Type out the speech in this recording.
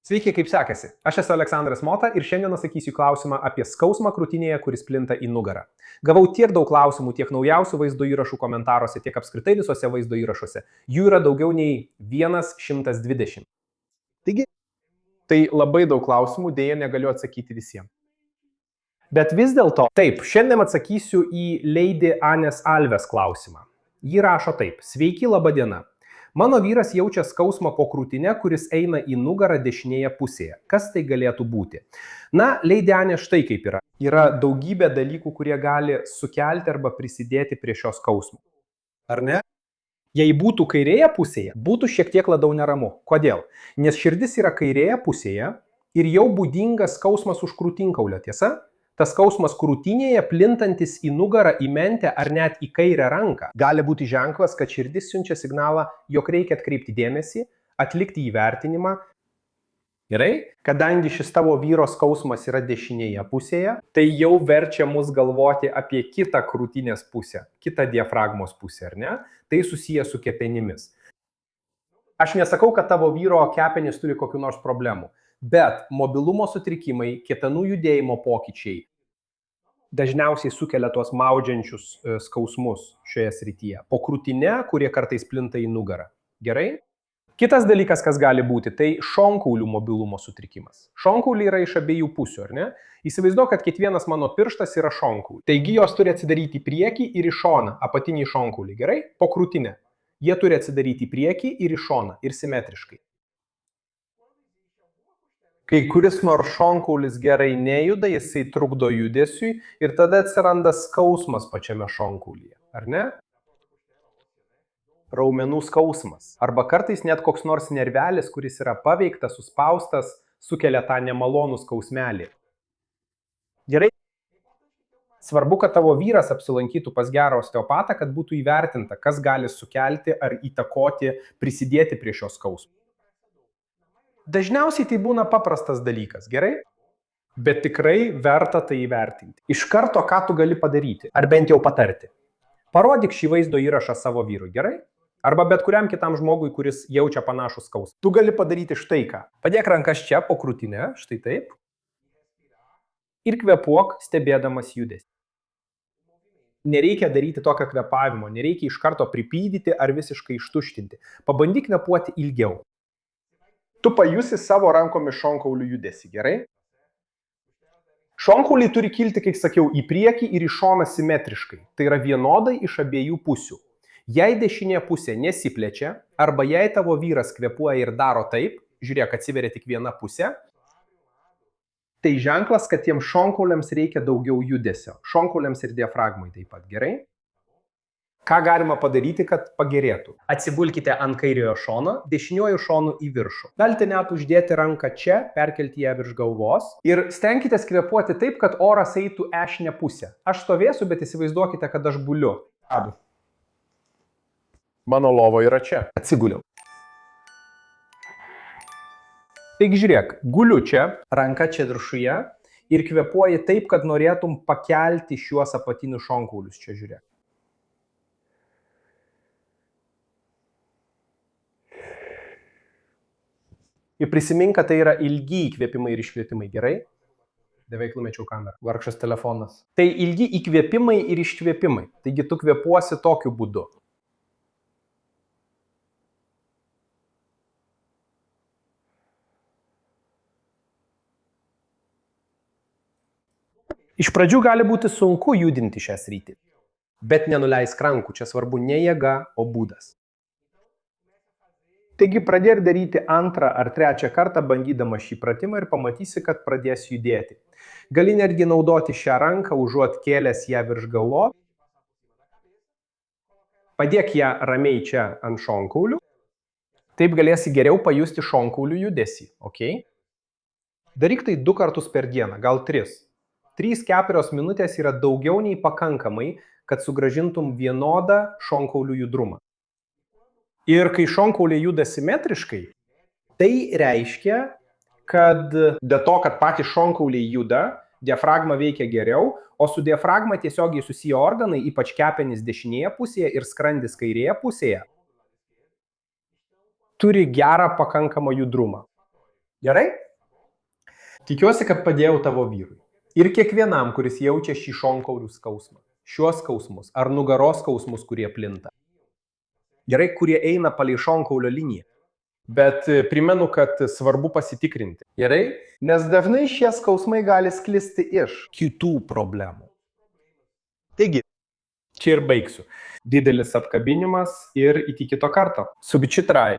Sveiki, kaip sekasi? Aš esu Aleksandras Mota ir šiandien atsakysiu klausimą apie skausmą krūtinėje, kuris plinta į nugarą. Gavau tiek daug klausimų, tiek naujausių vaizdo įrašų komentaruose, tiek apskritai visuose vaizdo įrašuose. Jų yra daugiau nei 120. Taigi, tai labai daug klausimų, dėja negaliu atsakyti visiems. Bet vis dėlto, taip, šiandien atsakysiu į Lady Anės Alves klausimą. Ji rašo taip: sveiki, laba diena. Mano vyras jaučia skausmą po krūtinę, kuris eina į nugarą dešinėje pusėje. Kas tai galėtų būti? Na, Lady Anė, štai kaip yra. Yra daugybė dalykų, kurie gali sukelti arba prisidėti prie šio skausmo. Ar ne? Jei būtų kairėje pusėje, būtų šiek tiek labiau neramu. Kodėl? Nes širdis yra kairėje pusėje ir jau būdingas skausmas už krūtinkaulio, tiesa? Tas skausmas krūtinėje, plintantis į nugarą, į mentę ar net į kairę ranką, gali būti ženklas, kad širdis siunčia signalą, jog reikia atkreipti dėmesį, atlikti įvertinimą. Gerai? Kadangi šis tavo vyro skausmas yra dešinėje pusėje, tai jau verčia mus galvoti apie kitą krūtinės pusę, kitą diafragmos pusę, ar ne? Tai susiję su kepenimis. Aš nesakau, kad tavo vyro kepenys turi kokių nors problemų. Bet mobilumo sutrikimai, kepenų judėjimo pokyčiai dažniausiai sukelia tuos maudžiančius skausmus šioje srityje. Po krūtinę, kurie kartais plinta į nugarą. Gerai? Kitas dalykas, kas gali būti, tai šonkaulių mobilumo sutrikimas. Šonkauliai yra iš abiejų pusių, ar ne? Įsivaizduok, kad kiekvienas mano pirštas yra šonkauliai. Taigi jos turi atsidaryti į priekį ir į šoną, apatiniai šonkauliai. Gerai? Po krūtinę. Jie turi atsidaryti į priekį ir į šoną, ir simetriškai. Kai kuris nors šonkaulis gerai nejuda, jisai trukdo judesiui ir tada atsiranda skausmas pačiame šonkaulyje, ar ne? Raumenų skausmas. Arba kartais net koks nors nervelis, kuris yra paveiktas, suspaustas, sukelia tą nemalonų skausmelį. Gerai? Svarbu, kad tavo vyras apsilankytų pas gerą osteopatą, kad būtų įvertinta, kas gali sukelti ar įtakoti, prisidėti prie šio skausmo. Dažniausiai tai būna paprastas dalykas, gerai? Bet tikrai verta tai įvertinti. Iš karto, ką tu gali padaryti, ar bent jau patarti. Parodyk šį vaizdo įrašą savo vyrui, gerai? Arba bet kuriam kitam žmogui, kuris jaučia panašų skausmą. Tu gali padaryti štai ką. Padėk rankas čia po krūtinę, štai taip. Ir kvėpuok, stebėdamas judesį. Nereikia daryti tokio kvėpavimo, nereikia iš karto pripydyti ar visiškai ištuštinti. Pabandyk kvėpuoti ilgiau. Tu pajusi savo rankomis šonkaulių judesį, gerai? Šonkauliai turi kilti, kaip sakiau, į priekį ir į šoną simetriškai. Tai yra vienodai iš abiejų pusių. Jei dešinė pusė nesiplečia, arba jei tavo vyras kvėpuoja ir daro taip, žiūrėk, atsiveria tik viena pusė, tai ženklas, kad tiems šonkauliams reikia daugiau judesio. Šonkauliams ir diafragmai taip pat, gerai? Ką galima padaryti, kad pagerėtų? Atsigulkite ant kairiojo šono, dešiniuoju šonu į viršų. Galite net uždėti ranką čia, perkelti ją virš galvos ir stenkitės kvėpuoti taip, kad oras eitų ešinę pusę. Aš stovėsiu, bet įsivaizduokite, kad aš guliu. Mano lovo yra čia. Atsiguliau. Taigi žiūrėk, guliu čia, ranka čia viršuje ir kvėpuoji taip, kad norėtum pakelti šiuos apatinius šonkaulius. Čia žiūrėk. Ir prisimink, kad tai yra ilgi įkvėpimai ir iškvėpimai, gerai? Beveik numečiau kamerą. Vargšas telefonas. Tai ilgi įkvėpimai ir iškvėpimai. Taigi tu kvėpuosi tokiu būdu. Iš pradžių gali būti sunku judinti šią sritį. Bet nenuleisk rankų, čia svarbu ne jėga, o būdas. Taigi pradėk daryti antrą ar trečią kartą, bandydama šį pratimą ir pamatysi, kad pradės judėti. Gali netgi naudoti šią ranką, užuot kėlęs ją virš galvos. Padėk ją ramiai čia ant šonkaulių. Taip galėsi geriau pajusti šonkaulių judesį, ok? Daryk tai 2 kartus per dieną, gal 3. 3-4 minutės yra daugiau nei pakankamai, kad sugrąžintum vienodą šonkaulių judrumą. Ir kai šonkauliai juda simetriškai, tai reiškia, kad dėl to, kad patys šonkauliai juda, diafragma veikia geriau, o su diafragma tiesiogiai susiję organai, ypač kepenys dešinėje pusėje ir skrandis kairėje pusėje, turi gerą pakankamą judrumą. Gerai? Tikiuosi, kad padėjau tavo vyrui. Ir kiekvienam, kuris jaučia šį šonkaulių skausmą, šiuos skausmus ar nugaros skausmus, kurie plinta. Gerai, kurie eina palei šonkaulio liniją. Bet primenu, kad svarbu pasitikrinti. Gerai? Nes dažnai šie skausmai gali sklisti iš kitų problemų. Taigi, čia ir baigsiu. Didelis apkabinimas ir iki kito karto. Su bičiu trai.